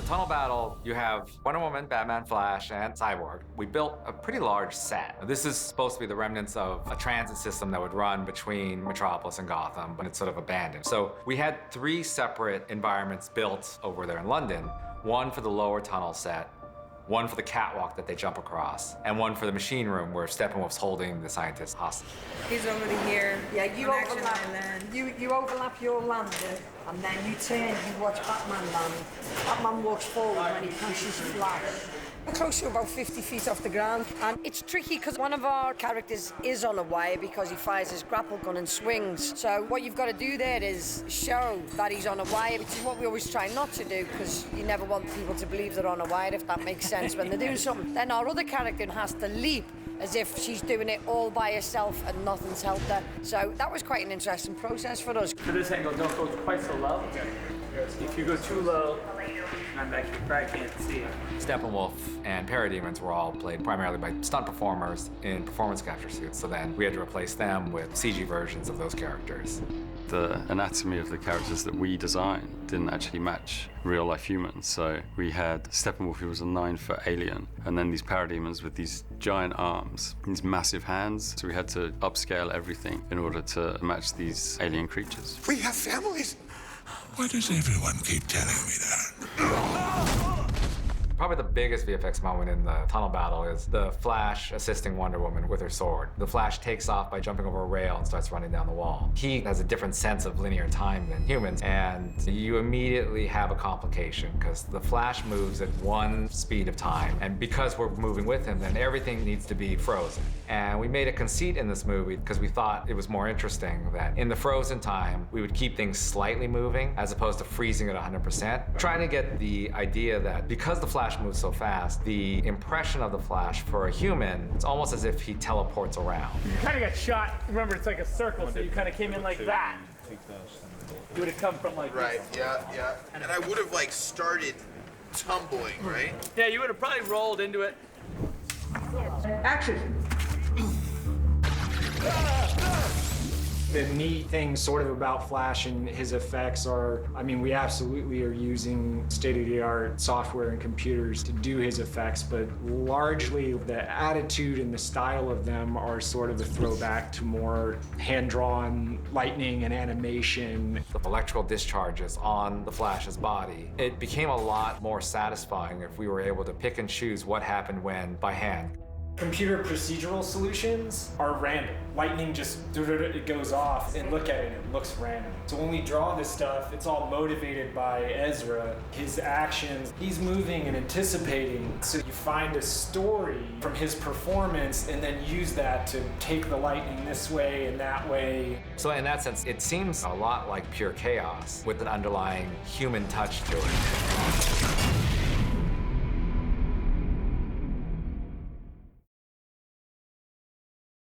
Tunnel Battle, you have Wonder Woman, Batman, Flash, and Cyborg. We built a pretty large set. This is supposed to be the remnants of a transit system that would run between Metropolis and Gotham, but it's sort of abandoned. So we had 3 separate environments built over there in London, one for the lower tunnel set, one for the catwalk that they jump across, and one for the machine room where Steppenwolf's holding the scientists hostage. He's already here. Yeah, you on Action overlap. Island. You overlap your lander, and then you turn. You watch Batman land. Batman walks forward when he pushes Flash. We're close to about 50 feet off the ground, and it's tricky because one of our characters is on a wire because he fires his grapple gun and swings. So what you've got to do there is show that he's on a wire, which is what we always try not to do because you never want people to believe they're on a wire, if that makes sense, when they're doing something. Then our other character has to leap as if she's doing it all by herself and nothing's helped her. So that was quite an interesting process for us. For this angle, don't go quite so low. If you go too low, I'm back, you probably can't see it. Steppenwolf and Parademons were all played primarily by stunt performers in performance capture suits, so then we had to replace them with CG versions of those characters. The anatomy of the characters that we designed didn't actually match real-life humans. So we had Steppenwolf, who was a 9-foot alien, and then these parademons with these giant arms, these massive hands. So we had to upscale everything in order to match these alien creatures. We have families. Why does everyone keep telling me that? Probably the biggest VFX moment in the tunnel battle is the Flash assisting Wonder Woman with her sword. The Flash takes off by jumping over a rail and starts running down the wall. He has a different sense of linear time than humans, and you immediately have a complication because the Flash moves at one speed of time, and because we're moving with him, then everything needs to be frozen. And we made a conceit in this movie because we thought it was more interesting that in the frozen time, we would keep things slightly moving as opposed to freezing at 100%. Trying to get the idea that because the Flash moves so fast, the impression of the Flash for a human, it's almost as if he teleports around. You kind of got shot. Remember, it's like a circle, so you kind of came in like that. You would have come from like Right, this. yeah. And I would have like started tumbling, right? Yeah, you would have probably rolled into it. Action! The neat thing sort of about Flash and his effects are, I mean, we absolutely are using state-of-the-art software and computers to do his effects, but largely the attitude and the style of them are sort of a throwback to more hand-drawn lightning and animation. The electrical discharges on the Flash's body. It became a lot more satisfying if we were able to pick and choose what happened when by hand. Computer procedural solutions are random. Lightning just, it goes off, and look at it, it looks random. So when we draw this stuff, it's all motivated by Ezra, his actions. He's moving and anticipating. So you find a story from his performance and then use that to take the lightning this way and that way. So in that sense, it seems a lot like pure chaos with an underlying human touch to it.